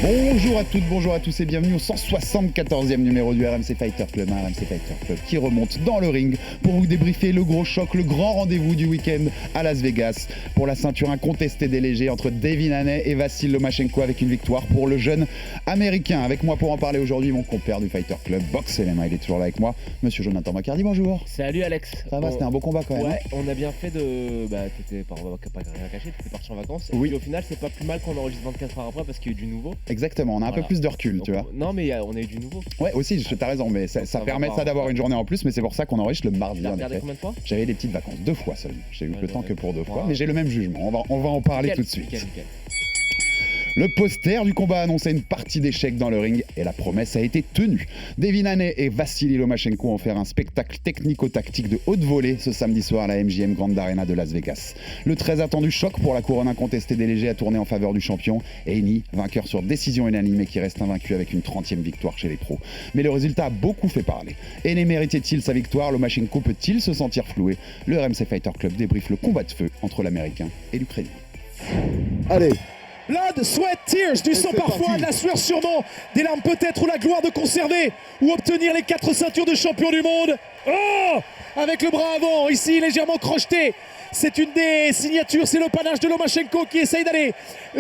Bonjour à toutes, bonjour à tous et bienvenue au 174e numéro du RMC Fighter Club, un RMC Fighter Club qui remonte dans le ring pour vous débriefer le gros choc, le grand rendez-vous du week-end à Las Vegas pour la ceinture incontestée des légers entre Devin Haney et Vassil Lomachenko avec une victoire pour le jeune américain. Avec moi pour en parler aujourd'hui, mon compère du Fighter Club, Box MMA, il est toujours là avec moi, monsieur Jonathan Maccardy, bonjour. Salut Alex. Ça va, c'était un beau combat quand même. Ouais, on a bien fait de... t'étais pas rien caché, t'étais parti en vacances. Oui. Et puis au final, c'est pas plus mal qu'on enregistre 24 heures après parce qu'il y a eu du nouveau. Exactement, on a un peu plus de recul, donc, tu vois. Non, mais on a eu du nouveau. Ouais, aussi, t'as raison, mais ça permet ça d'avoir une journée en plus, mais c'est pour ça qu'on enregistre le mardi. Tu l'as regardé combien de fois ? J'avais des petites vacances, 2 fois seulement. J'ai eu le temps que pour 2 fois, Ouais. mais j'ai le même jugement. On va en parler tout de suite. Nickel. Le poster du combat annonçait une partie d'échecs dans le ring et la promesse a été tenue. Devin Haney et Vassili Lomachenko ont fait un spectacle technico-tactique de haute volée ce samedi soir à la MGM Grand Arena de Las Vegas. Le très attendu choc pour la couronne incontestée des légers a tourné en faveur du champion. Haney, vainqueur sur décision unanime et qui reste invaincu avec une 30e victoire chez les pros. Mais le résultat a beaucoup fait parler. Haney méritait-il sa victoire ? Lomachenko peut-il se sentir floué ? Le RMC Fighter Club débriefe le combat de feu entre l'Américain et l'Ukrainien. Allez, Blood, sweat, tears, du sang parfois, de la sueur sûrement, des larmes peut-être ou la gloire de conserver ou obtenir les 4 ceintures de champion du monde. Oh, avec le bras avant, ici légèrement crocheté. C'est une des signatures, c'est le panache de Lomachenko qui essaye d'aller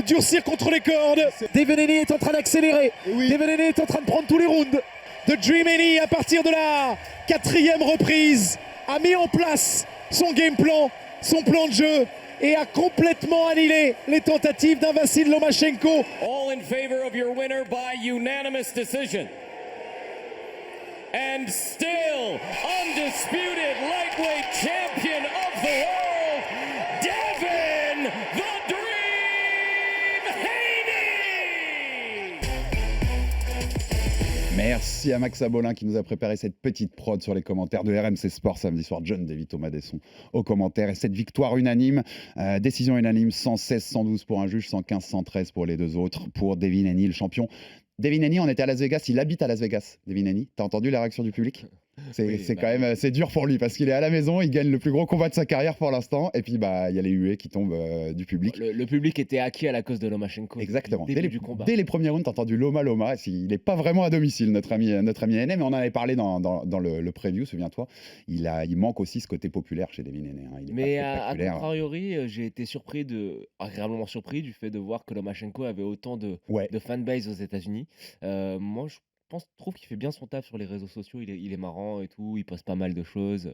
durcir contre les cordes. Devin Haney est en train d'accélérer. Oui. Devin Haney est en train de prendre tous les rounds. The Dream Haney, à partir de la 4e reprise, a mis en place son game plan, son plan de jeu, et a complètement annihilé les tentatives d'un Vassil Lomachenko. All in favor of your winner by unanimous decision. And still undisputed lightweight champion of the world, Devin the Dream Haney! Merci à Max Abolin qui nous a préparé cette petite prod sur les commentaires de RMC Sport samedi soir. John David, Thomas Desson aux commentaires. Et cette victoire unanime, décision unanime, 116-112 pour un juge, 115-113 pour les deux autres, pour Devin Haney, le champion. Devin Haney, on était à Las Vegas, il habite à Las Vegas, Devin Haney. T'as entendu la réaction du public ? C'est quand même c'est dur pour lui parce qu'il est à la maison, il gagne le plus gros combat de sa carrière pour l'instant et puis il y a les huées qui tombent du public. Le public était acquis à la cause de Lomachenko. Exactement. Dès les premiers rounds, t'as entendu Loma. Il n'est pas vraiment à domicile, notre ami Haney, mais on en avait parlé dans le preview, souviens-toi. Il manque aussi ce côté populaire chez Devin Haney. Hein. Mais à contrariori, j'ai été agréablement surpris du fait de voir que Lomachenko avait autant de fanbase aux États-Unis. Moi, je trouve qu'il fait bien son taf sur les réseaux sociaux, il est marrant et tout, il poste pas mal de choses.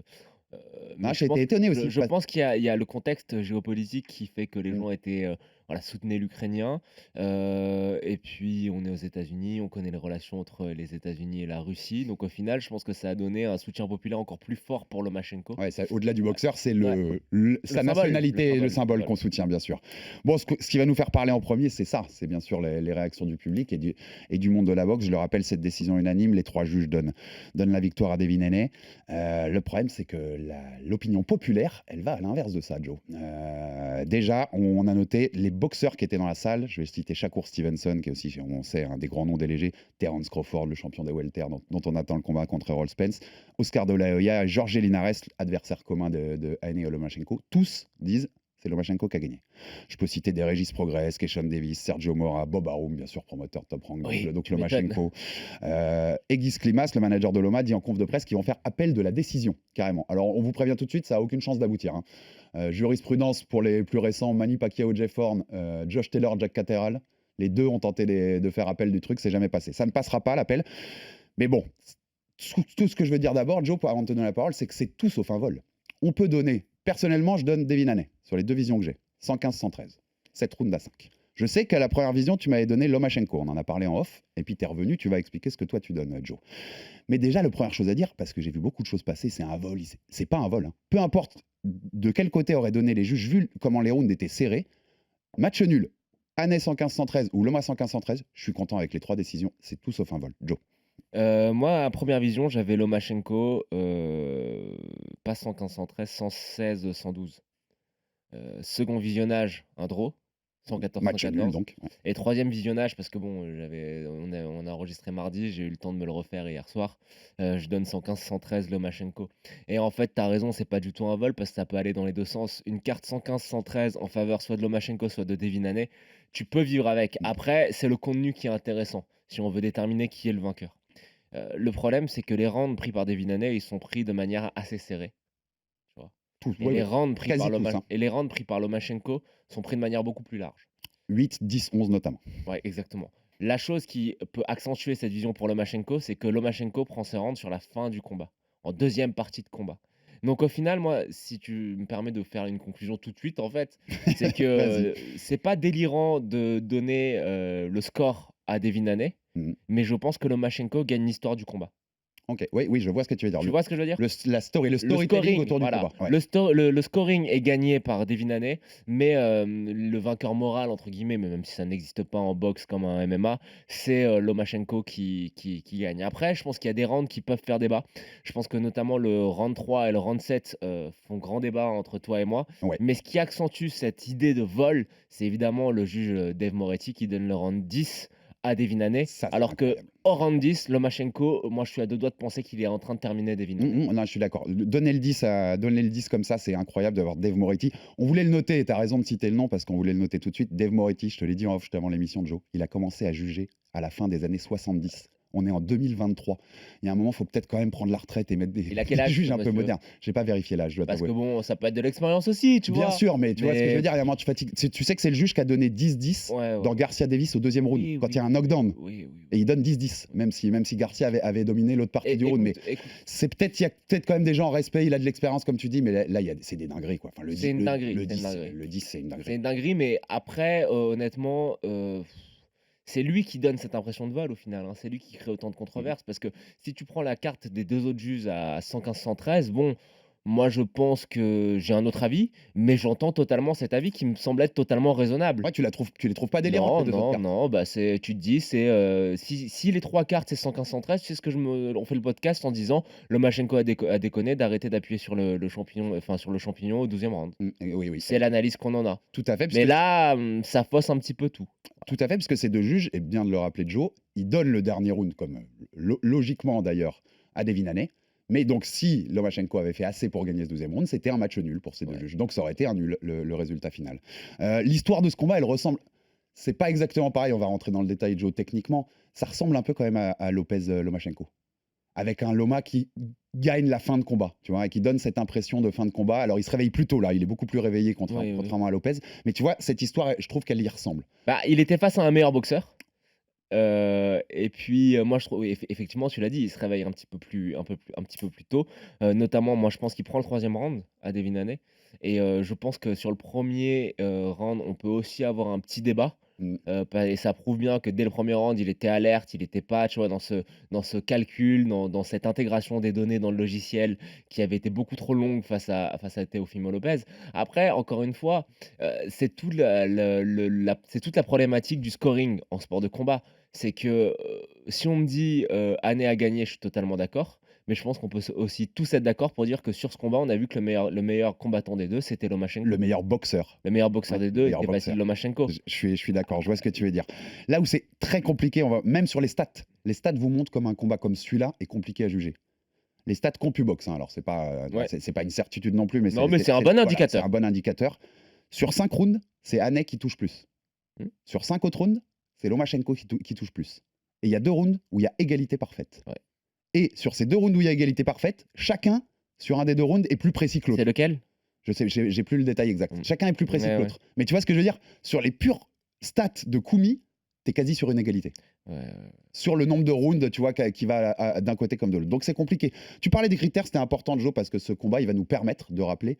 J'ai été étonné aussi. Je pense qu'il y a le contexte géopolitique qui fait que les gens soutenaient l'Ukrainien. Et puis, on est aux États-Unis, on connaît les relations entre les États-Unis et la Russie. Donc, au final, je pense que ça a donné un soutien populaire encore plus fort pour Lomachenko. Ouais, au-delà du boxeur, c'est sa nationalité et le symbole qu'on soutient, bien sûr. Bon, ce qui va nous faire parler en premier, c'est ça. C'est bien sûr les réactions du public et du monde de la boxe. Je le rappelle, cette décision unanime, les 3 juges donnent la victoire à Devin Haney. Le problème, c'est que l'opinion populaire, elle va à l'inverse de ça, Joe. Déjà, on a noté les boxeurs qui étaient dans la salle. Je vais citer Shakur Stevenson, qui est aussi, on sait, un des grands noms des légers. Terence Crawford, le champion des welter, dont on attend le combat contre Errol Spence. Oscar De La Hoya et Jorge Linares, adversaire commun de Haney et Lomachenko. Tous disent c'est Lomachenko qui a gagné. Je peux citer des Régis Progress, Keishon Davis, Sergio Mora, Bob Arum, bien sûr, promoteur Top Rank, donc Lomachenko. Egis Klimas, le manager de Loma, dit en conf de presse qu'ils vont faire appel de la décision, carrément. Alors, on vous prévient tout de suite, ça n'a aucune chance d'aboutir. Hein. Jurisprudence pour les plus récents, Manny Pacquiao, Jeff Horn, Josh Taylor, Jack Catterall. Les deux ont tenté de faire appel du truc, c'est jamais passé. Ça ne passera pas, l'appel. Mais bon, tout ce que je veux dire d'abord, Joe, avant de te donner la parole, c'est que c'est tout sauf un vol. On peut donner... Personnellement, je donne Devin Haney sur les 2 visions que j'ai. 115-113. 7 rounds à 5. Je sais qu'à la première vision, tu m'avais donné Lomachenko. On en a parlé en off. Et puis, tu es revenu, tu vas expliquer ce que toi, tu donnes, Joe. Mais déjà, la première chose à dire, parce que j'ai vu beaucoup de choses passer, c'est un vol. C'est pas un vol. Hein. Peu importe de quel côté auraient donné les juges, vu comment les rounds étaient serrés. Match nul. Haney 115-113 ou Loma 115-113. Je suis content avec les 3 décisions. C'est tout sauf un vol. Joe. Moi, à première vision, j'avais Lomachenko, pas 115-113, 116-112. Second visionnage, un draw, 114-114. Match nul, donc. Ouais. Et troisième visionnage, parce que bon, on a enregistré mardi, j'ai eu le temps de me le refaire hier soir. Je donne 115-113 Lomachenko. Et en fait, t'as raison, c'est pas du tout un vol, parce que ça peut aller dans les deux sens. Une carte 115-113 en faveur soit de Lomachenko, soit de Devin Haney. tu peux vivre avec. Après, c'est le contenu qui est intéressant, si on veut déterminer qui est le vainqueur. Le problème, c'est que les rounds pris par Devin Haney, ils sont pris de manière assez serrée, tu vois? Tous, Et ouais, les ouais, rounds pris par quasi tous, Loma hein. et les rounds pris par Lomachenko sont pris de manière beaucoup plus large. 8, 10, 11 notamment. Ouais, exactement. La chose qui peut accentuer cette vision pour Lomachenko, c'est que Lomachenko prend ses rounds sur la fin du combat, en deuxième partie de combat. Donc au final, moi, si tu me permets de faire une conclusion tout de suite, en fait, c'est que Vas-y. c'est pas délirant de donner le score à Devin Haney, Mhm. mais je pense que Lomachenko gagne l'histoire du combat. Ok, oui, oui, je vois ce que tu veux dire. Tu vois ce que je veux dire? Le Le storytelling scoring, autour du voilà, combat. Ouais. le scoring est gagné par Devin Haney, mais le vainqueur moral, entre guillemets, mais même si ça n'existe pas en boxe comme en MMA, c'est Lomachenko qui gagne. Après, je pense qu'il y a des rounds qui peuvent faire débat. Je pense que notamment le round 3 et le round 7 font grand débat entre toi et moi. Ouais. Mais ce qui accentue cette idée de vol, c'est évidemment le juge Dave Moretti qui donne le round 10 à Devin Haney, Ça, c'est alors que incroyable. au round 10, Lomachenko, moi je suis à deux doigts de penser qu'il est en train de terminer Devin Haney. Non, je suis d'accord. Donner le 10 comme ça, c'est incroyable d'avoir Dave Moretti. On voulait le noter, et tu as raison de citer le nom parce qu'on voulait le noter tout de suite. Dave Moretti, je te l'ai dit en off juste avant l'émission de Joe, il a commencé à juger à la fin des années 70. On est en 2023. Il y a un moment, il faut peut-être quand même prendre la retraite et mettre des, Il a quel des âge, juges ce un peu monsieur? modernes. J'ai pas vérifié l'âge, je dois Parce que t'avouer. bon, ça peut être de l'expérience aussi, tu vois. Bien sûr, mais tu vois ce que je Mais- veux dire, il y a un moment, tu fatigues. Tu sais que c'est le juge qui a donné 10-10 Ouais, ouais. dans Garcia Davis au deuxième round, Oui, quand oui, il y a un knockdown. Oui, oui. Et il donne 10-10, même si Garcia avait dominé l'autre partie Et- du round. Mais écoute, c'est peut-être, il y a peut-être quand même des gens en respect, il a de l'expérience, comme tu dis, mais là, c'est des dingueries, quoi. Enfin, le C'est 10, une dinguerie, le c'est une 10, dinguerie. le 10, c'est une dinguerie. c'est une dinguerie, mais après, honnêtement, c'est lui qui donne cette impression de vol au final, hein. C'est lui qui crée autant de controverses. Parce que si tu prends la carte des deux autres juges à 115-113, bon, moi je pense que j'ai un autre avis, mais j'entends totalement cet avis qui me semble être totalement raisonnable. Ouais, tu les trouves pas délirantes, Non, les deux autres non, cartes. non, bah tu te dis, si les trois cartes c'est 115-113, tu sais ce que on fait le podcast en disant Lomachenko a déconné d'arrêter d'appuyer sur le champignon, enfin sur le champignon au 12e round. Oui, oui, C'est l'analyse qu'on en a. tout à fait. Parce Mais que- là, ça fausse un petit peu tout. Tout à fait, parce que ces deux juges, et bien de le rappeler Joe, ils donnent le dernier round, comme logiquement d'ailleurs, à Devin Haney. Mais donc, si Lomachenko avait fait assez pour gagner ce 12e round, c'était un match nul pour ces deux Ouais. juges. Donc, ça aurait été un nul, le résultat final. L'histoire de ce combat, elle ressemble. C'est pas exactement pareil, on va rentrer dans le détail, Joe, techniquement. Ça ressemble un peu quand même à Lopez-Lomachenko. Avec un Loma qui gagne la fin de combat, tu vois, et qui donne cette impression de fin de combat. Alors, il se réveille plus tôt, là. Il est beaucoup plus réveillé Oui, oui. contrairement à Lopez. Mais tu vois, cette histoire, je trouve qu'elle y ressemble. Bah, il était face à un meilleur boxeur. Et puis, moi, je trouve, oui, effectivement, tu l'as dit, il se réveille un petit peu plus tôt. Notamment, moi, je pense qu'il prend le troisième round à Devin Haney. Et je pense que sur le premier round, on peut aussi avoir un petit débat. Mm. Et ça prouve bien que dès le premier round, il était alerte, il n'était pas, tu vois, dans ce calcul, dans cette intégration des données dans le logiciel qui avait été beaucoup trop longue face à Teofimo Lopez. Après, encore une fois, c'est toute la problématique du scoring en sport de combat. C'est que si on me dit Haney a gagné, je suis totalement d'accord. Mais je pense qu'on peut aussi tous être d'accord pour dire que sur ce combat, on a vu que le meilleur combattant des deux, c'était Lomachenko. Le meilleur boxeur. Le meilleur boxeur Ouais, des le deux meilleur était boxeur. Vassil Lomachenko. Je suis d'accord, je vois ce que tu veux dire. Là où c'est très compliqué, même sur les stats vous montrent comme un combat comme celui-là est compliqué à juger. Les stats CompuBox, hein, alors c'est pas, Ouais. c'est pas une certitude non plus, mais Non, mais c'est un bon indicateur. C'est un bon indicateur. Sur 5 rounds, c'est Haney qui touche plus. Sur 5 autres rounds, c'est Lomachenko qui touche plus. Et il y a 2 rounds où il y a égalité parfaite. Ouais. Et sur ces 2 rounds où il y a égalité parfaite, chacun, sur un des 2 rounds, est plus précis que l'autre. C'est lequel? Je sais, j'ai plus le détail exact. Chacun est plus précis Ouais, que ouais. l'autre. Mais tu vois ce que je veux dire? Sur les purs stats de Koumi, t'es quasi sur une égalité. Ouais. Sur le nombre de rounds, tu vois, qui va d'un côté comme de l'autre. Donc c'est compliqué. Tu parlais des critères, c'était important, Joe, parce que ce combat, il va nous permettre de rappeler.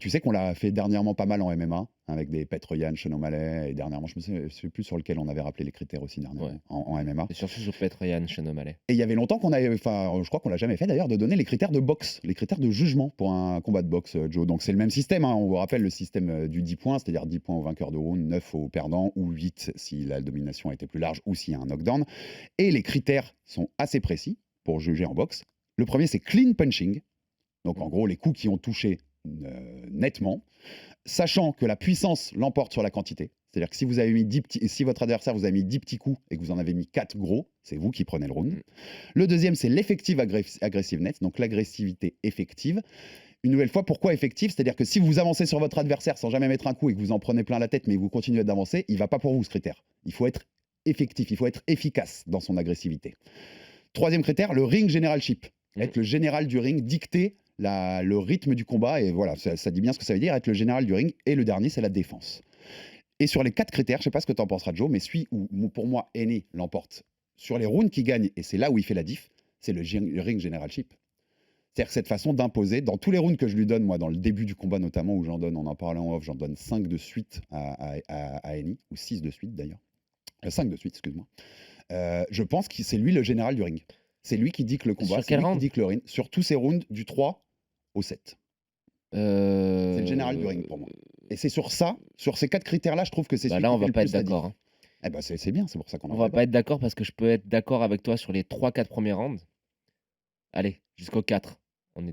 Tu sais qu'on l'a fait dernièrement pas mal en MMA, avec des Petr Yan, Sean O'Malley, et dernièrement, je ne sais plus sur lequel on avait rappelé les critères aussi dernièrement, Ouais. en MMA. C'est surtout sur Petr Yan, Sean O'Malley. Et il y avait longtemps qu'on avait, enfin, je crois qu'on l'a jamais fait d'ailleurs, de donner les critères de boxe, les critères de jugement pour un combat de boxe, Joe. Donc c'est le même système, hein. On vous rappelle le système du 10 points, c'est-à-dire 10 points au vainqueur de round, 9 au perdant, ou 8 si la domination a été plus large, ou s'il y a un knockdown. Et les critères sont assez précis pour juger en boxe. Le premier, c'est clean punching. Donc en gros, les coups qui ont touché nettement, sachant que la puissance l'emporte sur la quantité. C'est-à-dire que si vous avez mis 10 si votre adversaire vous a mis 10 petits coups et que vous en avez mis 4 gros, c'est vous qui prenez le round. Le deuxième, c'est l'effective aggressiveness, donc l'agressivité effective. Une nouvelle fois, pourquoi effectif? C'est-à-dire que si vous avancez sur votre adversaire sans jamais mettre un coup et que vous en prenez plein la tête, mais vous continuez d'avancer, il ne va pas pour vous ce critère. Il faut être effectif, il faut être efficace dans son agressivité. Troisième critère, le ring generalship. Être le général du ring, dicter le rythme du combat, et voilà, ça dit bien ce que ça veut dire, être le général du ring. Et le dernier, c'est la défense. Et sur les 4 critères, je ne sais pas ce que tu en penseras, Joe, mais celui où, pour moi, Haney l'emporte sur les rounds qui gagnent, et c'est là où il fait la diff, c'est le ring generalship. C'est-à-dire cette façon d'imposer, dans tous les rounds que je lui donne, moi, dans le début du combat notamment, où j'en donne, on en parlait en off, j'en donne 5 de suite à Haney, ou 6 de suite d'ailleurs. 5 de suite, excuse-moi. Je pense que c'est lui le général du ring. C'est lui qui dicte le combat, c'est lui qui dicte le ring, sur tous ces rounds du 3 au 7. C'est le général du ring pour moi. Et c'est sur ça, sur ces 4 critères-là, je trouve que c'est celui là, qui on fait va le pas plus être la d'accord. diff. Eh ben c'est bien, c'est pour ça qu'on en On va pas être d'accord parce que je peux être d'accord avec toi sur les 3-4 premiers rounds. Allez, jusqu'au 4.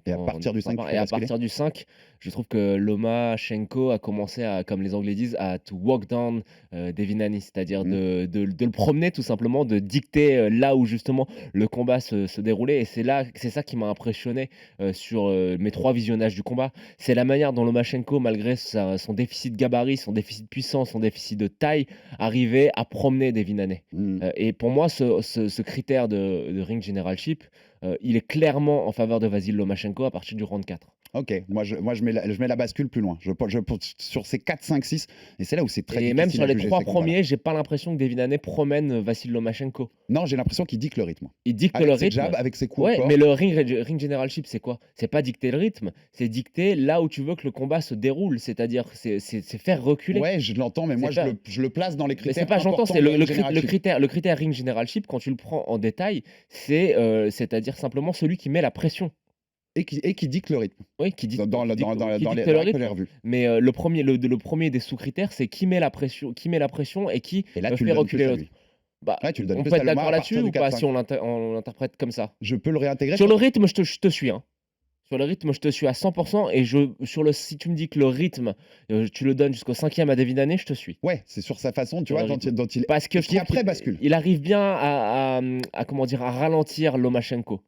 Et à partir du 5, et à partir du 5, je trouve que Lomachenko a commencé à, comme les Anglais disent, à to walk down Devin Haney, c'est-à-dire de le promener tout simplement, de dicter là où justement le combat se déroulait. Et c'est ça qui m'a impressionné sur mes 3 visionnages du combat. C'est la manière dont Lomachenko, malgré son déficit de gabarit, son déficit de puissance, son déficit de taille, arrivait à promener Devin Haney. Et pour moi, ce critère de ring generalship, il est clairement en faveur de Vasyl Lomachenko à partir du round 4. Ok, moi je mets la bascule plus loin. Sur ces 4, 5, 6, et c'est là où c'est très difficile. Et même sur à les juger 3 ces combats-là. premiers, j'ai pas l'impression que Devin Haney promène Vasyl Lomachenko. Non, j'ai l'impression qu'il dicte le rythme. Il dicte Avec le ses rythme. jabs, avec ses coups au Ouais, corps. mais le ring generalship, c'est quoi? C'est pas dicter le rythme, c'est dicter là où tu veux que le combat se déroule, c'est-à-dire c'est faire reculer. Ouais, je l'entends, mais moi je le place dans les Mais critères. c'est pas j'entends, importants c'est de le ring generalship. critère ring generalship, quand tu le prends en détail, c'est-à-dire simplement celui qui met la pression. Et qui dicte le rythme. Oui, qui dit Dans les dicte le règles que j'ai rythme. revues. Mais le premier des sous-critères, c'est qui met la pression et qui Et là, tu fait le donnes reculer plus à l'autre. lui. Bah, Ouais, tu le donnes on plus peut à être Loma d'accord à là-dessus partir du ou pas 4-5. si on l'interprète comme ça? Je peux le réintégrer. Sur le rythme, je te suis. Sur le rythme, je te suis à 100%. Et si tu me dis que le rythme, tu le donnes jusqu'au 5e à Devin Haney, je te suis. Ouais, c'est sur sa façon, tu Sur vois, le rythme. dont il Parce que je qui trouve après qu'il bascule. il arrive bien à ralentir Lomachenko.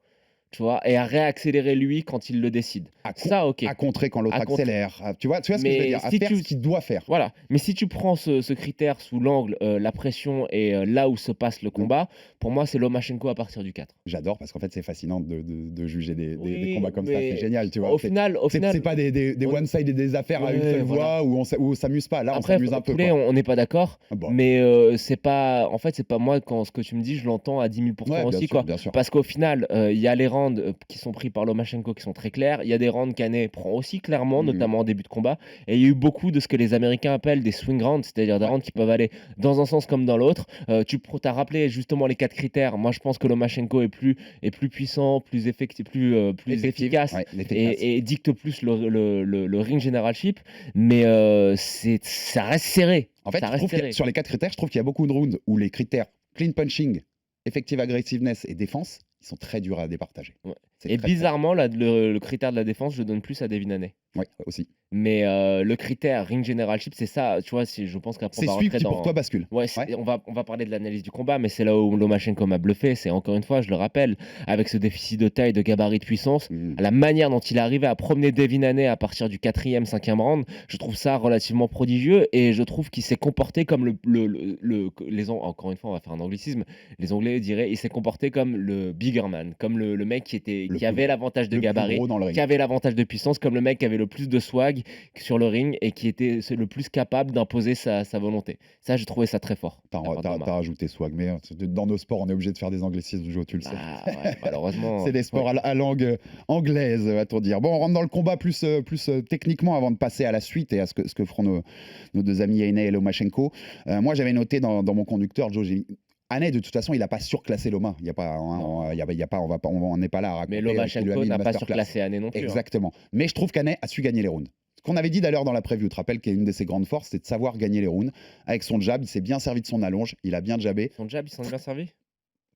Tu vois, et à réaccélérer lui quand il le décide. Ça, ok. À contrer quand l'autre À contrer. accélère. Tu vois ce que je veux Mais dire? À si faire tu- ce qu'il doit faire. Voilà. Mais si tu prends ce critère sous l'angle, la pression et là où se passe le combat, pour moi, c'est Lomachenko à partir du 4. J'adore parce qu'en fait, c'est fascinant de juger des Oui, combats comme ça. mais C'est génial, tu vois. Au final, C'est pas des one-side et des affaires à une Ouais, seule voilà. voix où on s'amuse pas. Là, on après, s'amuse un peu. Poulet, quoi. on n'est pas d'accord. Ah bon. Mais c'est pas. En fait, c'est pas moi quand ce que tu me dis, je l'entends à 10 000% Ouais, bien aussi, sûr, quoi. bien sûr. Parce qu'au final, il y a les rounds qui sont pris par Lomachenko qui sont très clairs. Il y a des rounds qu'Haney prend aussi clairement, notamment en début de combat. Et il y a eu beaucoup de ce que les Américains appellent des swing rounds, c'est-à-dire des rounds qui peuvent aller dans un sens comme dans l'autre. Tu as rappelé justement les 4 critères. Moi, je pense que Lomachenko est plus puissant, plus effectif, plus Effective, efficace. ouais, l'efficace. Et dicte plus le ring generalship. Mais ça reste serré. En fait, ça je reste trouve serré. que sur les 4 critères, je trouve qu'il y a beaucoup de rounds où les critères clean punching, effective aggressiveness et défense, ils sont très durs à départager. Ouais. C'est Et très, bizarrement, le critère de la défense, je le donne plus à Devin Haney. très- ouais, aussi. Mais le critère ring generalship, c'est ça. Tu vois, je pense qu'après, C'est on va celui rentrer qui dans... pour toi bascule. Ouais, on va parler de l'analyse du combat, mais c'est là où Lomachenko m'a bluffé. C'est encore une fois, je le rappelle, avec ce déficit de taille, de gabarit, de puissance, la manière dont il est arrivé à promener Devin Haney à partir du 4e, 5e round, je trouve ça relativement prodigieux et je trouve qu'il s'est comporté comme encore une fois, on va faire un anglicisme. Les Anglais diraient, il s'est comporté comme le bigger man, comme le mec qui avait l'avantage de le plus gabarit, gros dans le ring. qui avait l'avantage de puissance, comme le mec qui avait le plus de swag sur le ring et qui était le plus capable d'imposer sa volonté. Ça, j'ai trouvé ça très fort. T'as rajouté swag, mais dans nos sports, on est obligé de faire des anglicismes, Joe, tu le sais. Ouais, malheureusement. C'est des sports à langue anglaise, va-t-on dire. Bon, on rentre dans le combat plus techniquement avant de passer à la suite et à ce que feront nos deux amis Haney et Lomachenko. Moi, j'avais noté dans mon conducteur, Joe, Haney, de toute façon, il n'a pas surclassé Loma. Il y a pas, on n'est pas là à raconter. Mais Lomachenko n'a pas surclassé Haney non plus. Exactement. Mais je trouve qu'Haney a su gagner les rounds. Ce qu'on avait dit d'ailleurs dans la preview, tu te rappelles qu'une de ses grandes forces, c'est de savoir gagner les rounds. Avec son jab, il s'est bien servi de son allonge, il a bien jabé. Son jab, il s'en est bien servi?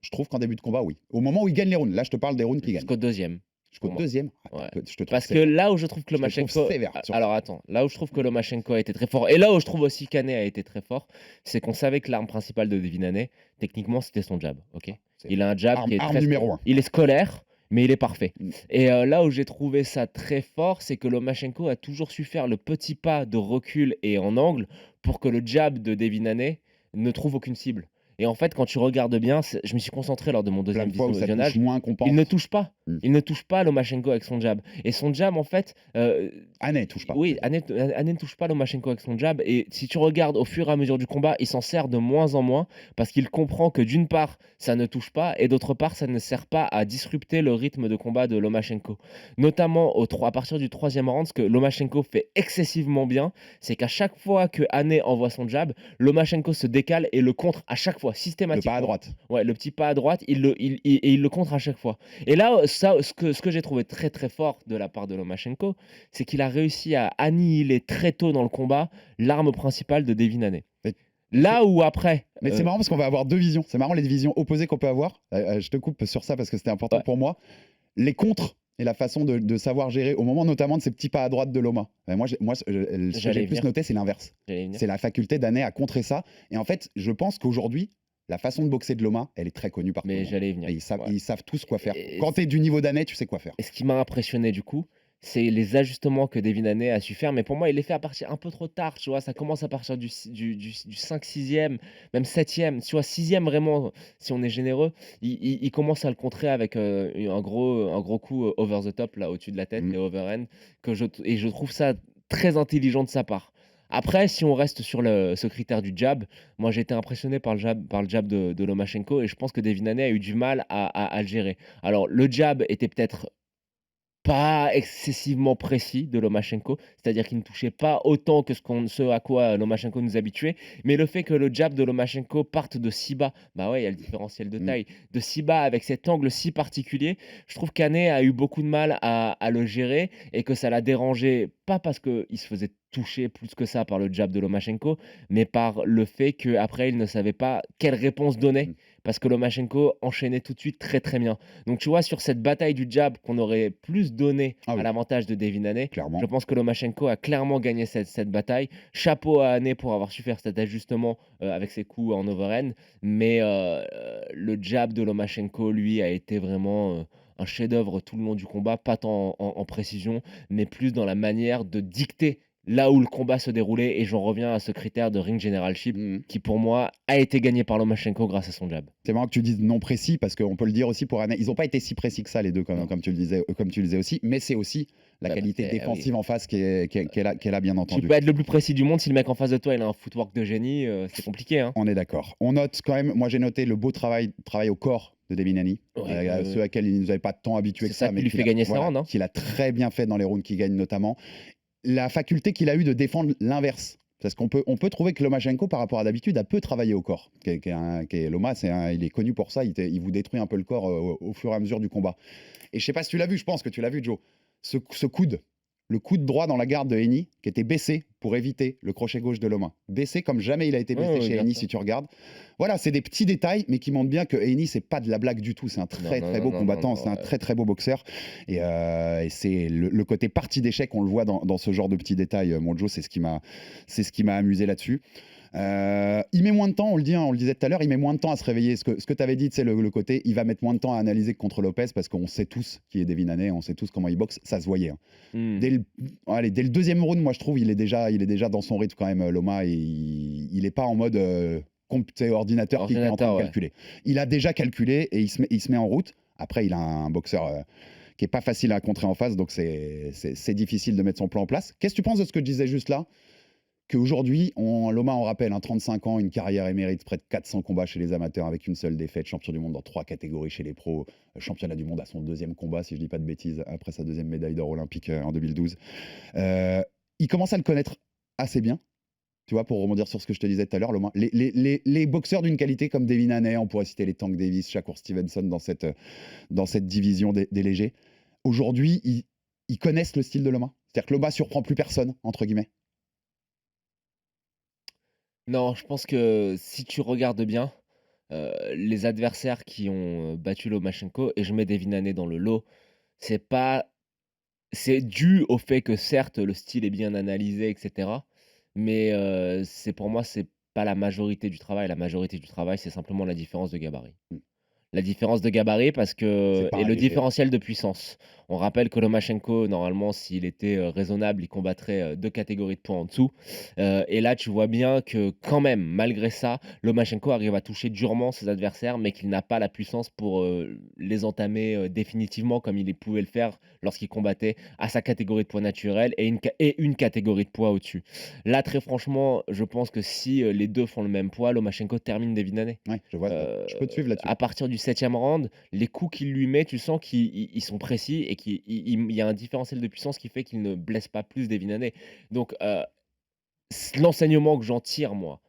Je trouve qu'en début de combat, oui. Au moment où il gagne les rounds, là je te parle des rounds qu'il gagne. Jusqu'au 2e. Jusqu'au 2e. Ouais. Je te trouve Parce que sévère. là où je trouve que Lomachenko. Sévère, Alors attends, là où je trouve que Lomachenko a été très fort, et là où je trouve aussi qu'Haney a été très fort, c'est qu'on savait que l'arme principale de Devin Haney, techniquement, c'était son jab. Ok. Il a un jab qui est arme très. numéro 1. Il est scolaire. mais il est parfait. Mm. Et là où j'ai trouvé ça très fort, c'est que Lomachenko a toujours su faire le petit pas de recul et en angle pour que le jab de Devin Haney ne trouve aucune cible. Et en fait, quand tu regardes bien, je me suis concentré lors de mon Plein deuxième de fois où ça touche visionnage. moins qu'on pense. Il ne touche pas. Mm. Il ne touche pas Lomachenko avec son jab. Et son jab, en fait, Haney touche pas. oui, Haney ne touche pas Lomachenko avec son jab. Et si tu regardes au fur et à mesure du combat, il s'en sert de moins en moins parce qu'il comprend que d'une part, ça ne touche pas et d'autre part, ça ne sert pas à disrupter le rythme de combat de Lomachenko. Notamment à partir du troisième round, ce que Lomachenko fait excessivement bien, c'est qu'à chaque fois que Haney envoie son jab, Lomachenko se décale et le contre à chaque fois, Le systématiquement. pas à droite. Ouais, le petit pas à droite, il le contre à chaque fois. Et là, ce que j'ai trouvé très très fort de la part de Lomachenko, c'est qu'il a réussi à annihiler très tôt dans le combat l'arme principale de Devin Haney. Mais- Là où après, Mais c'est marrant parce qu'on va avoir deux visions. C'est marrant les visions opposées qu'on peut avoir. Je te coupe sur ça parce que c'était important Ouais. pour moi. Les contres et la façon de savoir gérer, au moment notamment de ces petits pas à droite de Loma. Moi, ce que J'allais j'ai y le plus venir. noté, c'est l'inverse. j'allais y venir. C'est la faculté d'Haney à contrer ça. Et en fait, je pense qu'aujourd'hui, la façon de boxer de Loma, elle est très connue par tout le Mais monde. j'allais y venir. Et ils savent, Ouais. ils savent tous quoi faire. Et Quand tu es du niveau d'Haney, tu sais quoi faire. Et ce qui m'a impressionné du coup, c'est les ajustements que Devin Haney a su faire. Mais pour moi, il les fait à partir un peu trop tard. Tu vois, ça commence à partir du 5, 6e, même 7e. Tu vois, 6e vraiment, si on est généreux. Il commence à le contrer avec un gros coup over the top, là, au-dessus de la tête, Mm. les overhand. Et je trouve ça très intelligent de sa part. Après, si on reste sur ce critère du jab, moi j'ai été impressionné par le jab de Lomachenko et je pense que Devin Haney a eu du mal à le gérer. Alors, le jab était peut-être pas excessivement précis de Lomachenko, c'est-à-dire qu'il ne touchait pas autant que ce à quoi Lomachenko nous habituait, mais le fait que le jab de Lomachenko parte de si bas, bah ouais, il y a le différentiel de Mm. taille, de si bas avec cet angle si particulier, je trouve qu'Haney a eu beaucoup de mal à le gérer et que ça l'a dérangé, pas parce qu'il se faisait toucher plus que ça par le jab de Lomachenko, mais par le fait qu'après il ne savait pas quelle réponse donner, Mm. parce que Lomachenko enchaînait tout de suite très très bien. Donc tu vois, sur cette bataille du jab qu'on aurait plus donné Ah à oui. l'avantage de Devin Haney, Clairement. je pense que Lomachenko a clairement gagné cette bataille. Chapeau à Haney pour avoir su faire cet ajustement avec ses coups en overhand, mais le jab de Lomachenko, lui, a été vraiment un chef-d'œuvre tout le long du combat, pas tant en précision, mais plus dans la manière de dicter là où le combat se déroulait. Et j'en reviens à ce critère de ring generalship Mm. qui, pour moi, a été gagné par Lomachenko grâce à son jab. C'est marrant que tu dises non précis parce qu'on peut le dire aussi pour Haney. Ils n'ont pas été si précis que ça les deux, Non. comme tu le disais aussi. Mais c'est aussi la Bah, qualité oui. défensive en face qui est là, bien Tu entendu. peux être le plus précis du monde, si le mec en face de toi il a un footwork de génie, c'est compliqué. Hein. On est d'accord. On note quand même, moi j'ai noté le beau travail au corps de Devin Haney, Ouais, ceux à qui il ne nous avait pas tant habitués c'est que ça ça, qui mais lui fait gagner ses rounds, hein. qu'il a très bien fait dans les rounds qui gagnent notamment. La faculté qu'il a eu de défendre l'inverse. Parce qu'on peut trouver que Lomachenko, par rapport à d'habitude, a peu travaillé au corps. Loma, il est connu pour ça, il vous détruit un peu le corps au fur et à mesure du combat. Et je sais pas si tu l'as vu, je pense que tu l'as vu, Joe. Ce coude, le coude droit dans la garde de Haney, qui était baissé pour éviter le crochet gauche de Loma. Baissé comme jamais il a été baissé Ouais, chez bien Haney, sûr. si tu regardes. Voilà, c'est des petits détails, mais qui montrent bien que Haney, c'est pas de la blague du tout. C'est un très Non, très beau non, combattant, non, c'est un ouais. très très beau boxeur. Et c'est le côté partie d'échec, on le voit dans ce genre de petits détails, mon Joe, c'est ce qui m'a amusé là-dessus. Il met moins de temps, on le disait tout à l'heure, il met moins de temps à se réveiller. Ce que tu avais dit, c'est le côté, il va mettre moins de temps à analyser que contre Lopez parce qu'on sait tous qui est Devin Haney, on sait tous comment il boxe, ça se voyait. Hein. Hmm. Dès le deuxième round, moi je trouve, il est déjà dans son rythme quand même, Loma, et il est pas en mode ordinateur qui est en train de Ouais. calculer. Il a déjà calculé et il se met en route. Après, il a un boxeur qui est pas facile à contrer en face, donc c'est difficile de mettre son plan en place. Qu'est-ce que tu penses de ce que je disais juste là? Qu'aujourd'hui, Loma, on rappelle, 35 ans, une carrière émérite, près de 400 combats chez les amateurs avec une seule défaite, champion du monde dans 3 catégories chez les pros, championnat du monde à son deuxième combat, si je dis pas de bêtises, après sa deuxième médaille d'or olympique en 2012. Il commence à le connaître assez bien, tu vois, pour rebondir sur ce que je te disais tout à l'heure, Loma. Les boxeurs d'une qualité comme Devin Haney, on pourrait citer les Tank Davis, Shakur Stevenson dans cette division des légers. Aujourd'hui, ils connaissent le style de Loma. C'est-à-dire que Loma surprend plus personne, entre guillemets. Non, je pense que si tu regardes bien, les adversaires qui ont battu Lomachenko, et je mets Devin Haney dans le lot, c'est dû au fait que certes le style est bien analysé, etc. Mais pour moi, c'est pas la majorité du travail. La majorité du travail, c'est simplement la différence de gabarit. La différence de gabarit C'est pas et un le léger. différentiel de puissance. On rappelle que Lomachenko, normalement, s'il était raisonnable, il combattrait 2 catégories de poids en dessous. Et là, tu vois bien que quand même, malgré ça, Lomachenko arrive à toucher durement ses adversaires, mais qu'il n'a pas la puissance pour les entamer définitivement comme il pouvait le faire lorsqu'il combattait à sa catégorie de poids naturelle et une catégorie de poids au-dessus. Là, très franchement, je pense que si les deux font le même poids, Lomachenko termine David Haney. Ouais, je peux te suivre là-dessus. À partir du 7e round, les coups qu'il lui met, tu sens qu'ils sont précis et qu'il y a un différentiel de puissance qui fait qu'il ne blesse pas plus David Haney. Donc, l'enseignement que j'en tire, moi,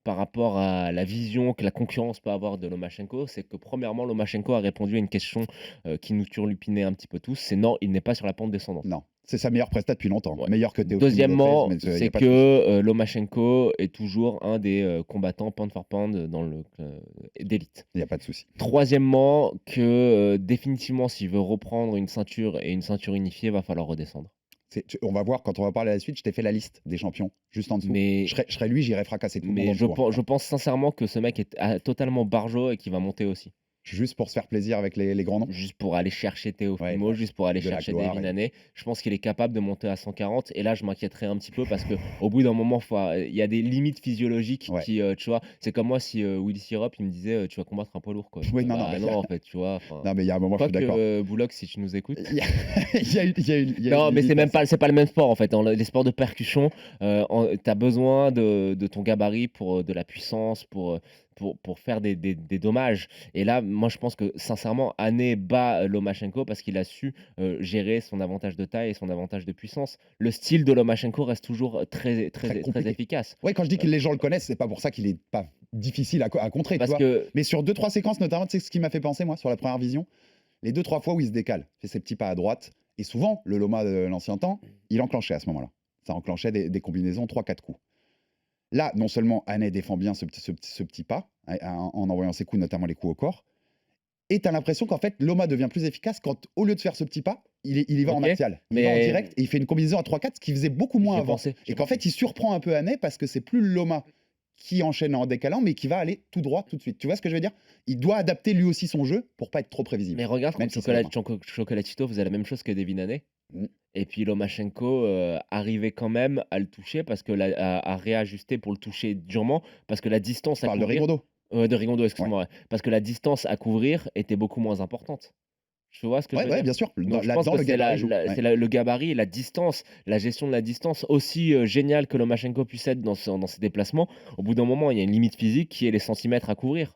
par rapport à la vision que la concurrence peut avoir de Lomachenko, c'est que premièrement, Lomachenko a répondu à une question qui nous turlupinait un petit peu tous, c'est non, il n'est pas sur la pente descendante. Non, c'est sa meilleure prestat depuis longtemps. Ouais. Meilleure que Teofimo Deuxièmement, Lopez, mais y a c'est pas de souci. que Lomachenko est toujours un des combattants pound for pound dans le d'élite. Il n'y a pas de souci. Troisièmement, que définitivement, s'il veut reprendre une ceinture et une ceinture unifiée, va falloir redescendre. On va voir quand on va parler à la suite. Je t'ai fait la liste des champions juste en dessous. Mais, Je serais lui, j'irais fracasser tout le monde en mais dessous, hein. je pense sincèrement que ce mec est totalement barjot et qu'il va monter aussi. Juste pour se faire plaisir avec les grands noms. Juste pour aller chercher Teofimo, Ouais, juste pour aller de la chercher gloire David et- Haney. Je pense qu'il est capable de monter à 140. Et là, je m'inquiéterais un petit peu parce qu'au bout d'un moment, il y a des limites physiologiques Ouais. qui, tu vois, c'est comme moi si Willy Sirop, il me disait, tu vas combattre un poids lourd, quoi. Oui, non, Bah mais- non, en fait, tu vois. enfin, Non, mais il y a un moment, je suis d'accord. Quoique, Boulogne, si tu nous écoutes. Il y a, il y a une- il y a une- il y a Non, une mais c'est limite même à ça. pas, c'est pas le même sport en fait. Dans les sports de percussion, tu as besoin de ton gabarit pour de la puissance, pour faire des dommages. Et là, moi, je pense que sincèrement, Haney bat Lomachenko parce qu'il a su gérer son avantage de taille et son avantage de puissance. Le style de Lomachenko reste toujours très, Très très, très compliqué. efficace. Ouais, quand je dis que les gens le connaissent, c'est pas pour ça qu'il est pas difficile à contrer, tu Parce vois. que Mais sur 2-3 séquences, notamment, tu sais ce qui m'a fait penser, moi, sur la première vision, les 2-3 fois où il se décale, fait ses petits pas à droite, et souvent, le Loma de l'ancien temps, il enclenchait à ce moment-là. Ça enclenchait des combinaisons 3-4 coups. Là, non seulement Haney défend bien ce petit pas, en envoyant ses coups, notamment les coups au corps, et tu as l'impression qu'en fait, Loma devient plus efficace quand, au lieu de faire ce petit pas, il y va en Ok, axial. Il va en mais- direct, et il fait une combinaison à 3-4, ce qu'il faisait beaucoup moins J'y ai avant. pensé, j'y ai Et qu'en pensé. fait, il surprend un peu Haney parce que c'est plus le Loma qui enchaîne en décalant, mais qui va aller tout droit tout de suite. Tu vois ce que je veux dire? Il doit adapter lui aussi son jeu pour pas être trop prévisible. Mais regarde, Même quand si c'est Chocolatito faisait la même chose que David Haney. Mm. Et puis Lomachenko arrivait quand même à le toucher parce que à réajuster pour le toucher durement parce que la distance Je à parle de couvrir Rigondeaux. de Rigondeaux, excuse-moi, ouais. Parce que la distance à couvrir était beaucoup moins importante. Tu vois ce que je Ouais, veux ouais, dire? bien sûr. Donc, je pense Là-dedans, que le gabarit joue. Ouais. c'est le gabarit et la distance, la gestion de la distance, aussi géniale que Lomachenko puisse être dans ses déplacements. Au bout d'un moment, il y a une limite physique qui est les centimètres à couvrir.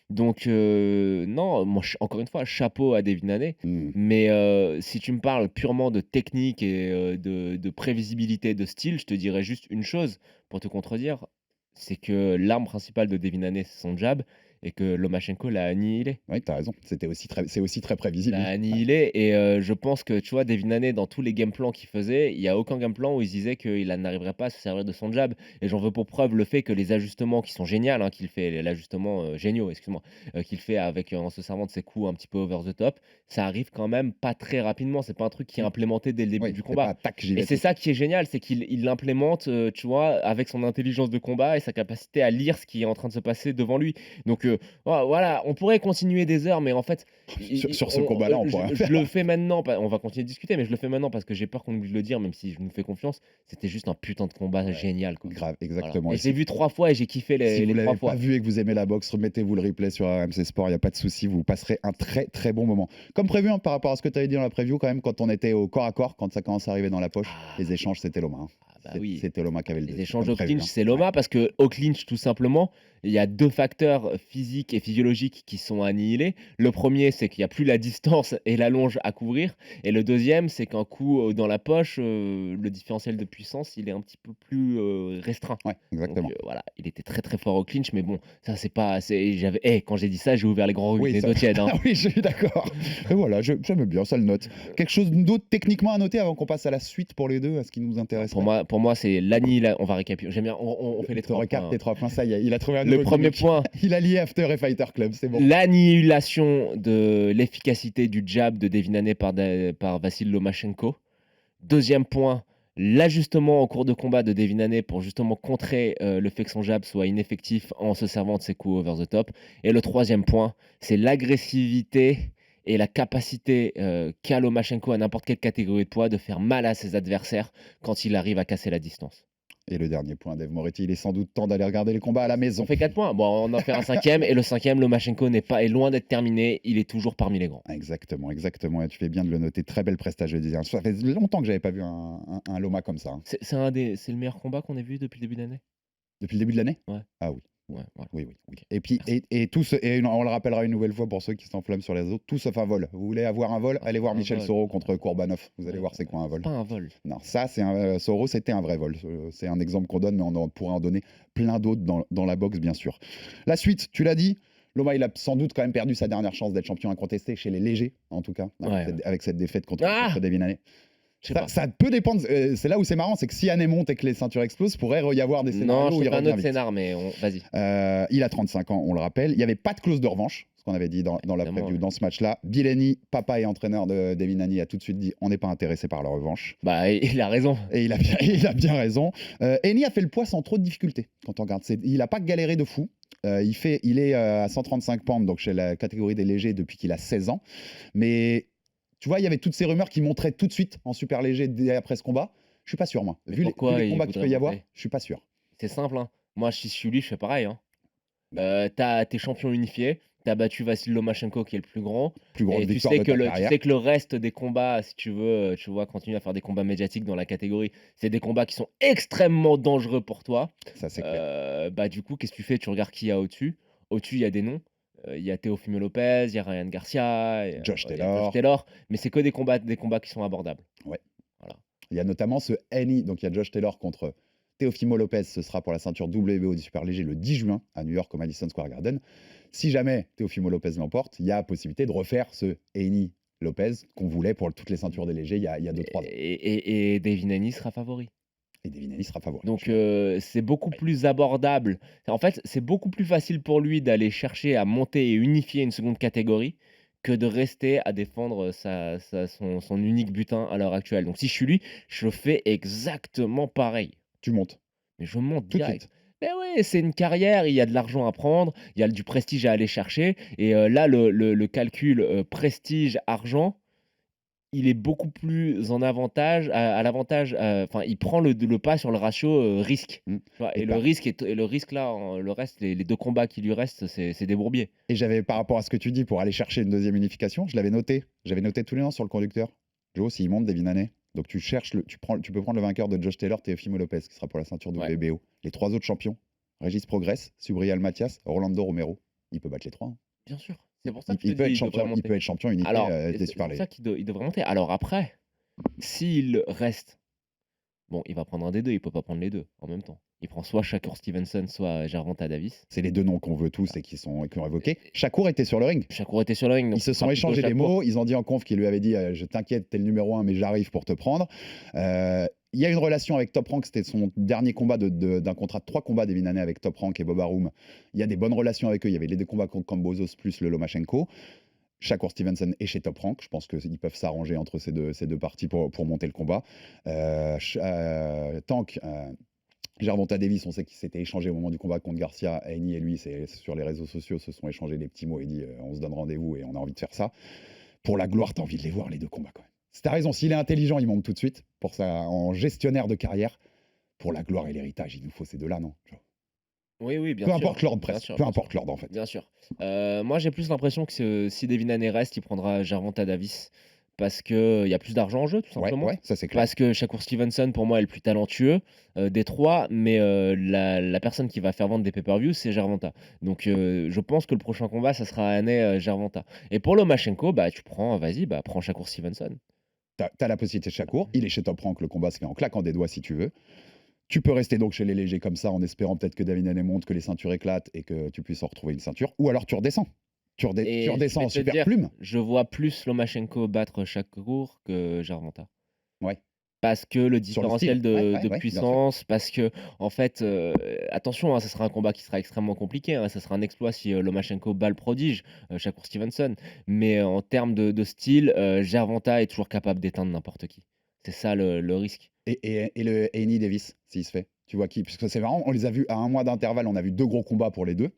Donc, non, moi, encore une fois, chapeau à David Haney. Mm. Mais si tu me parles purement de technique et de prévisibilité de style, je te dirais juste une chose pour te contredire, c'est que l'arme principale de David Haney, c'est son jab et que Lomachenko l'a annihilé. Ouais, t'as raison. C'est aussi très prévisible. L'a oui. annihilé et je pense que, tu vois, David Haney, dans tous les game plans qu'il faisait, il y a aucun game plan où il se disait qu'il n'arriverait pas à se servir de son jab. Et j'en veux pour preuve le fait que les ajustements qui sont géniaux, hein, qu'il fait, l'ajustement géniaux, excuse-moi, qu'il fait avec en se servant de ses coups un petit peu over the top, ça arrive quand même pas très rapidement. C'est pas un truc qui est implémenté dès le début Ouais, du c'est combat. pas tac, j'y vais Et c'est tout. ça qui est génial, c'est qu'il l'implémente, tu vois, avec son intelligence de combat et sa capacité à lire ce qui est en train de se passer devant lui. Donc voilà, on pourrait continuer des heures, mais en fait, Sur ce combat-là, on pourrait. je le fais maintenant. On va continuer de discuter, mais je le fais maintenant parce que j'ai peur qu'on oublie de le dire, même si je nous fais confiance. C'était juste un putain de combat génial, quoi. Grave, Voilà. exactement. Et Et je l'ai vu 3 fois et j'ai kiffé si les vous 3 l'avez fois. pas vu et que vous aimez la boxe, remettez-vous le replay sur RMC Sport, il n'y a pas de souci, vous passerez un très très bon moment. Comme prévu, hein, par rapport à ce que tu avais dit dans la preview, quand même, quand on était au corps à corps, quand ça commence à arriver dans la poche, Ah, les échanges, c'était Loma. Hein. bah oui. C'était Loma qui avait le Les dessus, échanges comme au prévu, clinch, hein. c'est Loma parce que au clinch, tout simplement, il y a 2 facteurs physiques et physiologiques qui sont annihilés. Le premier, c'est qu'il n'y a plus la distance et la longe à couvrir. Et le deuxième, c'est qu'un coup dans la poche, le différentiel de puissance, il est un petit peu plus restreint. Ouais, exactement. Donc voilà, il était très très fort au clinch, mais bon, ça c'est pas. Quand j'ai dit ça, j'ai ouvert les grands Oui, robinets ça- d'eau tiède. Hein. Ah oui, je suis d'accord. Et voilà, j'aime bien, ça le note. Quelque chose d'autre techniquement à noter avant qu'on passe à la suite pour les deux, à ce qui nous intéresse. Pour moi, c'est l'annihilation. On va récapituler. J'aime bien. On fait les 3 récap points. tes 3 points, ça y est, il a trouvé un Le nouveau premier gimmick. point, Il a lié After et Fighter Club, c'est bon. l'annihilation de l'efficacité du jab de David Haney par Vassil Lomachenko. Deuxième point, l'ajustement en cours de combat de Devin Haney pour justement contrer le fait que son jab soit ineffectif en se servant de ses coups over the top. Et le troisième point, c'est l'agressivité et la capacité qu'a Lomachenko à n'importe quelle catégorie de poids de faire mal à ses adversaires quand il arrive à casser la distance. Et le dernier point, Dave Moretti, il est sans doute temps d'aller regarder les combats à la maison. On fait 4 points. Bon, on en fait un cinquième. Et le cinquième, Lomachenko est loin d'être terminé. Il est toujours parmi les grands. Exactement. Et tu fais bien de le noter. Très belle prestation jeudi. Ça fait longtemps que j'avais pas vu un Loma comme ça. C'est le meilleur combat qu'on ait vu depuis le début d'année. Depuis le début de l'année? Ouais. Ah oui. Ouais, voilà. Oui. Et puis, on le rappellera une nouvelle fois pour ceux qui s'enflamment sur les réseaux, tout sauf un vol. Vous voulez avoir un vol? Allez voir Michel Soro contre Kourbanov. Vous allez voir c'est quoi un vol. Pas un vol. Non, ça, Soro, c'était un vrai vol. C'est un exemple qu'on donne, mais on pourrait en donner plein d'autres dans la boxe, bien sûr. La suite, tu l'as dit, Loma, il a sans doute quand même perdu sa dernière chance d'être champion incontesté chez les légers, en tout cas, avec cette défaite contre Devin Haney. Ça peut dépendre. C'est là où c'est marrant, c'est que si Haney monte et que les ceintures explosent, pourrait y avoir des scénarios non, où il pas un revient autre vite. scénar, mais vas-y. Il a 35 ans, on le rappelle. Il n'y avait pas de clause de revanche, ce qu'on avait dit dans la preview dans ce match-là. Bill Haney, papa et entraîneur de Devin Haney, a tout de suite dit on n'est pas intéressé par la revanche. Bah, il a raison. Et il a bien raison. Haney a fait le poids sans trop de difficultés quand on regarde. Il n'a pas galéré de fou. Il est à 135 pounds, donc chez la catégorie des légers depuis qu'il a 16 ans. Mais tu vois, il y avait toutes ces rumeurs qui montraient tout de suite en super léger dès après ce combat. Je suis pas sûr, moi. Vu les combats qu'il peut y avoir, je suis pas sûr. C'est simple, hein. Moi, si je suis lui, je fais pareil. Hein. T'es champion unifié, t'as battu Vassil Lomachenko qui est le plus grand. Et tu sais que le reste des combats, si tu veux, continuer à faire des combats médiatiques dans la catégorie, c'est des combats qui sont extrêmement dangereux pour toi. Ça, c'est clair. Bah, du coup, qu'est-ce que tu fais? Tu regardes qui y a au-dessus. Au-dessus, il y a des noms. Il y a Teofimo Lopez, il y a Ryan Garcia, Josh Taylor, mais c'est que des combats qui sont abordables. Ouais. Voilà. Il y a notamment ce Haney, donc il y a Josh Taylor contre Teofimo Lopez, ce sera pour la ceinture WBO du super léger le 10 juin à New York au Madison Square Garden. Si jamais Teofimo Lopez l'emporte, il y a possibilité de refaire ce Haney Lopez qu'on voulait pour toutes les ceintures des légers il y a 2-3 ans. Et Devin Haney sera favori. Et Devin Haney sera favori. Donc c'est beaucoup plus abordable. En fait, c'est beaucoup plus facile pour lui d'aller chercher à monter et unifier une seconde catégorie que de rester à défendre son unique butin à l'heure actuelle. Donc si je suis lui, je fais exactement pareil. Tu montes. Mais je monte tout direct. de suite. Mais oui, c'est une carrière, il y a de l'argent à prendre, il y a du prestige à aller chercher. Et là, le calcul prestige-argent, il est beaucoup plus en avantage, à l'avantage. Enfin, il prend le pas sur le ratio risque. Tu vois, et le risque là, le reste, les 2 combats qui lui restent, c'est des bourbiers. Et j'avais, par rapport à ce que tu dis, pour aller chercher une deuxième unification, je l'avais noté. J'avais noté tous les noms sur le conducteur. Joe, s'il monte, Devin Haney. Donc tu cherches, tu peux prendre le vainqueur de Josh Taylor, Teofimo Lopez, qui sera pour la ceinture WBO. Les 3 autres champions, Régis Progress, Subriel Mathias, Orlando Romero. Il peut battre les 3. Hein. Bien sûr. C'est pour ça que il peut être champion unité des super légers. C'est pour ça qu'il devrait monter. Alors après, s'il reste, bon, il va prendre un des deux, il peut pas prendre les deux en même temps. Il prend soit Shakur Stevenson, soit Gervonta Davis. C'est les 2 noms qu'on veut tous et qui ont évoqués. Shakur était sur le ring. Donc ils se sont échangés des mots. Ils ont dit en conf qu'il lui avait dit je t'inquiète, t'es le numéro 1, mais j'arrive pour te prendre. Il y a une relation avec Top Rank. C'était son dernier combat d'un contrat de 3 combats Devin Haney avec Top Rank et Bob Arum. Il y a des bonnes relations avec eux. Il y avait les 2 combats contre Kambosos plus le Lomachenko. Shakur Stevenson est chez Top Rank. Je pense qu'ils peuvent s'arranger entre ces deux parties pour monter le combat. Tank. Gervonta Davis, on sait qu'ils s'étaient échangés au moment du combat contre Garcia. Haney et lui, c'est sur les réseaux sociaux, se sont échangés des petits mots et dit on se donne rendez-vous et on a envie de faire ça. Pour la gloire, t'as envie de les voir, les 2 combats quand même. T'as raison, s'il est intelligent, il monte tout de suite. Pour ça, en gestionnaire de carrière, pour la gloire et l'héritage, il nous faut ces 2-là, non? Oui, bien sûr. Peu importe l'ordre, presque. Peu importe l'ordre, en fait. Bien sûr. Moi, j'ai plus l'impression que si Devin Haney reste, il prendra Gervonta Davis. Parce qu'il y a plus d'argent en jeu, tout simplement. Ouais, ça c'est clair. Parce que Shakur Stevenson, pour moi, est le plus talentueux des 3, mais la personne qui va faire vendre des pay-per-views, c'est Gervonta. Donc je pense que le prochain combat, ça sera Haney-Gervonta. Et pour Lomachenko, prends Shakur Stevenson. T'as la possibilité de Shakur, il est chez Top Rank, le combat se fait en claquant des doigts si tu veux. Tu peux rester donc chez les légers comme ça, en espérant peut-être que Devin Haney monte, que les ceintures éclatent et que tu puisses en retrouver une ceinture. Ou alors tu redescends. Tu redescends en super plume. Je vois plus Lomachenko battre Shakur que Gervonta. Ouais. Parce que le différentiel de puissance, parce que, en fait, attention, hein, ça sera un combat qui sera extrêmement compliqué. Hein, ça sera un exploit si Lomachenko bat le prodige, Shakur Stevenson. Mais en termes de style, Gervonta est toujours capable d'éteindre n'importe qui. C'est ça le risque. Et le Annie Davis, s'il se fait. Tu vois qui? Parce que c'est marrant, on les a vus à un mois d'intervalle, on a vu 2 gros combats pour les deux.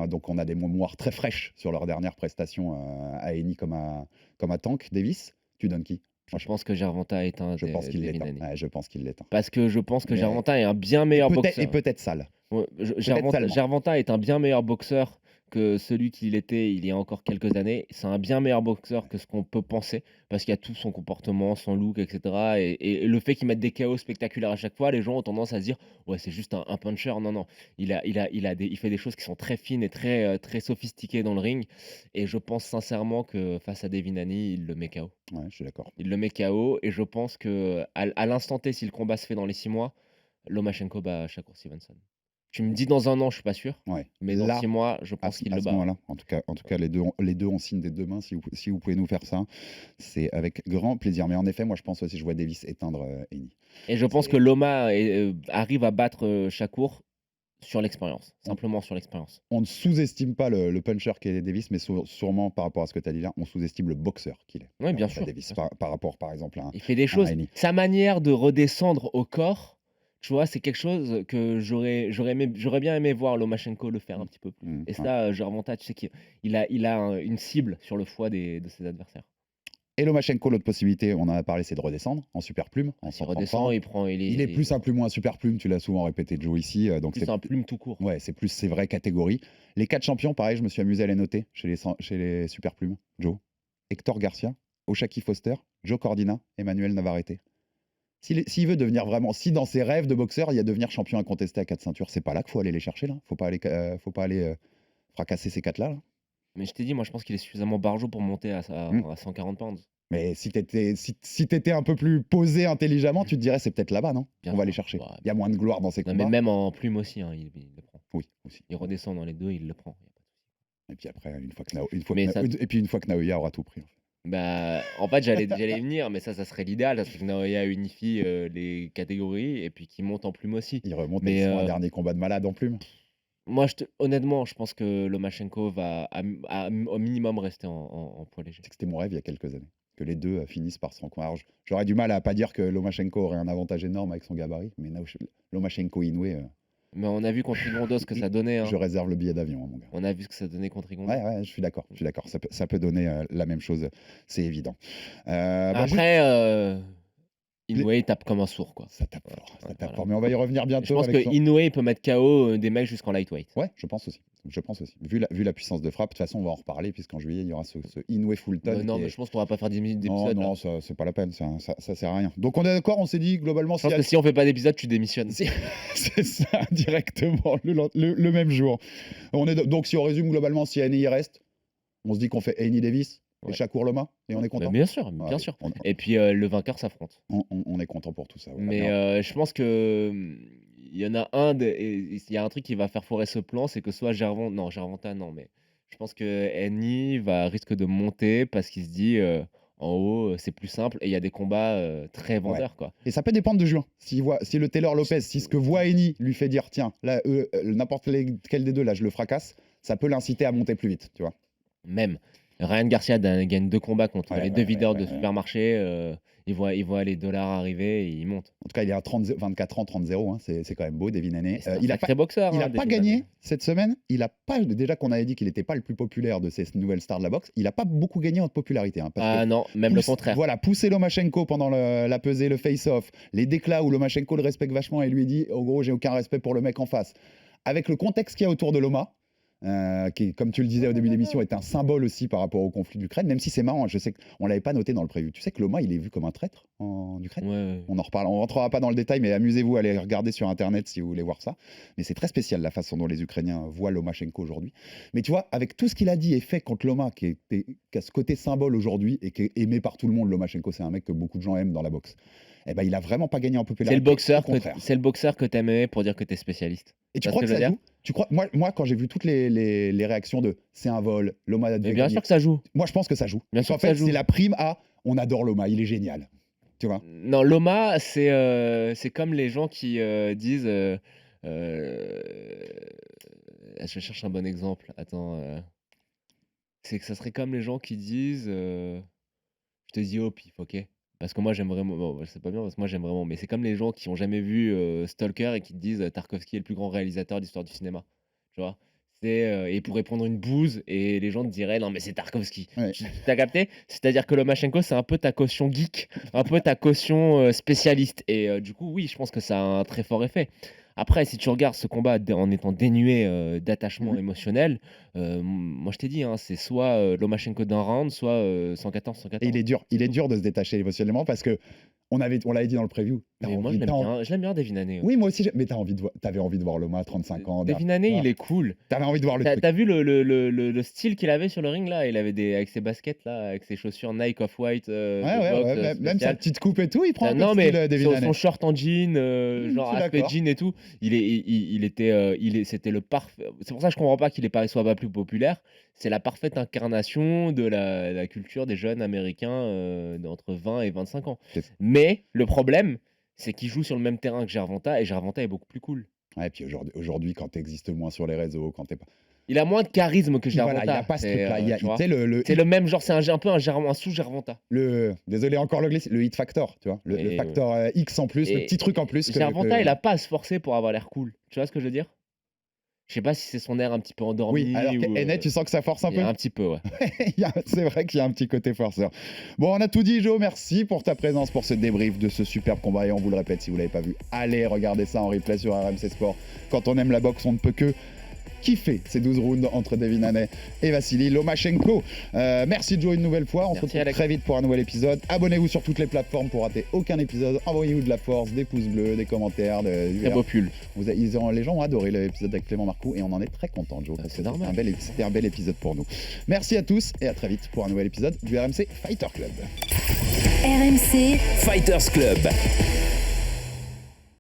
Donc on a des mémoires très fraîches sur leur dernière prestation à Annie comme à Tank Davis. Tu donnes qui? Moi, Je pense que Gervonta est un je pense qu'il Devin l'éteint. Haney. Ouais, je pense qu'il l'éteint. Parce que je pense que Mais- Gervonta est un bien Et meilleur peut-être boxeur. Sale. Ouais, Peut-être seulement. Gervonta est un bien meilleur boxeur que celui qu'il était il y a encore quelques années. C'est un bien meilleur boxeur que ce qu'on peut penser, parce qu'il y a tout son comportement, son look, etc. Et le fait qu'il mette des KO spectaculaires à chaque fois, les gens ont tendance à se dire ouais, c'est juste un puncher. Non, non, il fait des choses qui sont très fines et très sophistiquées dans le ring. Et je pense sincèrement que face à Devin Haney, il le met KO. Ouais, je suis d'accord. Il le met KO, et je pense que à l'instant T, si le combat se fait dans les 6 mois, Lomachenko bat Shakur Stevenson. Tu me dis dans un an, je suis pas sûr, Ouais. mais dans Là, 6 mois, je à pense ce, qu'il à le ce bat. moment-là, en tout cas les deux on signe des deux mains. Si vous pouvez nous faire ça, c'est avec grand plaisir. Mais en effet, moi je pense aussi, je vois Davis éteindre Annie. Et je pense que Loma arrive à battre Shakur sur l'expérience, simplement sur l'expérience. On ne sous-estime pas le puncher qu'est Davis, mais sûrement par rapport à ce que tu as dit là, on sous-estime le boxeur qu'il est. Oui, bien Davis, sûr. Davis, par rapport, par exemple, à Il fait des choses. Haney. Sa manière de redescendre au corps, tu vois, c'est quelque chose que j'aurais bien aimé voir Lomachenko le faire un petit peu plus. Et ouais. ça, Gervonta, tu sais qu'il a une cible sur le foie de ses adversaires. Et Lomachenko, l'autre possibilité, on en a parlé, c'est de redescendre en super plume. Il redescend, il est plus un plume ou un super plume, tu l'as souvent répété Joe ici. Donc plus un plume tout court. Ouais, c'est vraies catégories. Les 4 champions, pareil, je me suis amusé à les noter chez les super plumes. Joe, Hector Garcia, Oshaki Foster, Joe Cordina, Emmanuel Navarrete. S'il veut devenir vraiment, si dans ses rêves de boxeur, il y a devenir champion incontesté à 4 ceintures, c'est pas là qu'il faut aller les chercher là. Faut pas aller fracasser ces 4 là. Mais je t'ai dit, moi je pense qu'il est suffisamment barjot pour monter à 140 pounds. Mais si t'étais un peu plus posé intelligemment, tu te dirais c'est peut-être là-bas, non? Bien On va sûr. les chercher. Ouais. Il y a moins de gloire dans ces Non, combats. mais même en plume aussi, hein, il le prend. Oui, aussi. Il redescend dans les deux, il le prend. Et puis après, une fois que Naoya aura tout pris. Bah, en fait, j'allais venir, mais ça serait l'idéal. Ça serait que Naoya unifie les catégories et puis qu'il monte en plume aussi. Il remonte Mais, et ils font un dernier combat de malade en plume. Moi, honnêtement, je pense que Lomachenko va au minimum rester en poids léger. C'est que c'était mon rêve il y a quelques années. Que les deux finissent par se rencontrer. Alors, j'aurais du mal à pas dire que Lomachenko aurait un avantage énorme avec son gabarit, mais Lomachenko Inoue, Mais on a vu contre Rigondeaux ce que ça donnait. Hein. je réserve le billet d'avion, mon gars. On a vu ce que ça donnait contre Rigondeaux. Ouais, je suis d'accord. Ça peut donner la même chose, c'est évident. Après, Inoue, il tape comme un sourd, quoi. Ça tape fort. Voilà. Fort. Mais on va y revenir bientôt. Je pense avec que Inoue peut mettre KO des mecs jusqu'en lightweight. Ouais, je pense aussi. Vu la puissance de frappe, de toute façon, on va en reparler, puisqu'en juillet, il y aura ce Inoue Fulton. Non, mais je pense qu'on va pas faire 10 minutes d'épisode. Non, ça, c'est pas la peine, ça sert à rien. Donc on est d'accord, on s'est dit globalement... Je pense que si on fait pas d'épisode, tu démissionnes. C'est ça, directement, le même jour. Donc si on résume globalement, si Annie y reste, on se dit qu'on fait Annie Davis et Shakur Loma, et on est content. Bien sûr, bien sûr. Et puis le vainqueur s'affronte. On est content pour tout ça. Voilà. Mais je pense que il y en a il y a un truc qui va faire foirer ce plan, c'est que soit Gervonta non, mais je pense que Annie risque de monter parce qu'il se dit en haut c'est plus simple et il y a des combats très vendeurs, quoi. Et ça peut dépendre de juin. Si le Taylor Lopez, si ce que voit Annie lui fait dire tiens, là n'importe lequel des deux là je le fracasse, ça peut l'inciter à monter plus vite, tu vois. Même Ryan Garcia gagne 2 combats contre les deux videurs de supermarché. Il voit les dollars arriver et il monte. En tout cas, il est à 24 ans, 30-0. Hein, c'est quand même beau, Devin Haney. Il a pas boxeur. Il n'a pas gagné cette semaine. Il a pas, déjà qu'on avait dit qu'il n'était pas le plus populaire de ces nouvelles stars de la boxe, il n'a pas beaucoup gagné en popularité. Hein, non, même le contraire. Voilà, pousser Lomachenko pendant la pesée, le face-off, les déclats où Lomachenko le respecte vachement et lui dit en gros, j'ai aucun respect pour le mec en face. Avec le contexte qu'il y a autour de Loma, qui, comme tu le disais au début de l'émission, est un symbole aussi par rapport au conflit d'Ukraine, même si c'est marrant, je sais qu'on ne l'avait pas noté dans le prévu. Tu sais que Loma, il est vu comme un traître en Ukraine. Ouais. On en reparle, on ne rentrera pas dans le détail, mais amusez-vous à aller regarder sur Internet si vous voulez voir ça. Mais c'est très spécial la façon dont les Ukrainiens voient Lomachenko aujourd'hui. Mais tu vois, avec tout ce qu'il a dit et fait contre Loma, qui a ce côté symbole aujourd'hui et qui est aimé par tout le monde, Lomachenko, c'est un mec que beaucoup de gens aiment dans la boxe. Eh ben, il a vraiment pas gagné en popularité. C'est le boxeur que t'aimais pour dire que t'es spécialiste. Et tu crois que ça joue? Tu crois, moi, quand j'ai vu toutes les réactions de c'est un vol, Loma a bien sûr que ça joue. Moi, je pense que ça joue. Bien sûr en fait, c'est la prime à on adore Loma, il est génial. Tu vois? Non, Loma, c'est comme les gens qui disent. Je cherche un bon exemple. Attends. C'est que ça serait comme les gens qui disent. Je te dis au pif, ok? Parce que moi, j'aime vraiment. Bon, c'est pas bien parce que moi, j'aime vraiment. Mais c'est comme les gens qui ont jamais vu Stalker et qui te disent Tarkovsky est le plus grand réalisateur de l'histoire du cinéma. Tu vois? Et il pourrait prendre une bouse et les gens te diraient non, mais c'est Tarkovsky. Ouais. T'as capté? C'est-à-dire que Lomachenko, c'est un peu ta caution geek, un peu ta caution spécialiste. Et du coup, oui, je pense que ça a un très fort effet. Après, si tu regardes ce combat en étant dénué d'attachement émotionnel, moi je t'ai dit, hein, c'est soit Lomachenko d'un round, soit 114-114. Et il est dur de se détacher émotionnellement parce que on l'avait dit dans le preview. Mais moi, je l'aime bien, Devin Haney. Oui, moi aussi, mais t'avais envie de voir Loma à 35 ans. Devin Haney, il est cool. T'avais envie de voir le truc. T'as vu le style qu'il avait sur le ring là? Il avait avec ses baskets là, avec ses chaussures Nike Off-White. Ouais, même sa petite coupe et tout, il prend un peu non, de mais style Devin Haney. son short en jean, genre aspect jean et tout, c'était le parfait. C'est pour ça que je comprends pas qu'il soit pas plus populaire. C'est la parfaite incarnation de la culture des jeunes américains d'entre 20 et 25 ans. Mais le problème, c'est qu'il joue sur le même terrain que Gervonta et Gervonta est beaucoup plus cool. Ouais, et puis aujourd'hui, quand t'existes moins sur les réseaux, quand t'es pas. Il a moins de charisme que Gervonta. Voilà, il a pas ce truc-là. C'est le même genre, c'est un peu un sous-Gervonta. Désolé encore le hit factor, tu vois. Le facteur X en plus, le petit truc en plus. Gervonta, il a pas à se forcer pour avoir l'air cool. Tu vois ce que je veux dire? Je sais pas si c'est son air un petit peu endormi. Oui, alors Hennet, tu sens que ça force un peu. Un petit peu, ouais. C'est vrai qu'il y a un petit côté forceur. Bon, on a tout dit, Joe. Merci pour ta présence, pour ce débrief de ce superbe combat. Et on vous le répète, si vous l'avez pas vu, allez regarder ça en replay sur RMC Sport. Quand on aime la boxe, on ne peut que kiffer ces 12 rounds entre Devin Haney et Vassili Lomachenko. Merci Joe une nouvelle fois. On se retrouve très vite pour un nouvel épisode. Abonnez-vous sur toutes les plateformes pour rater aucun épisode. Envoyez-vous de la force, des pouces bleus, des commentaires. Très beau pull. Les gens ont adoré l'épisode avec Clément Marcoux et on en est très content, Joe. C'est normal. C'était un bel épisode pour nous. Merci à tous et à très vite pour un nouvel épisode du RMC Fighter Club. RMC Fighters Club.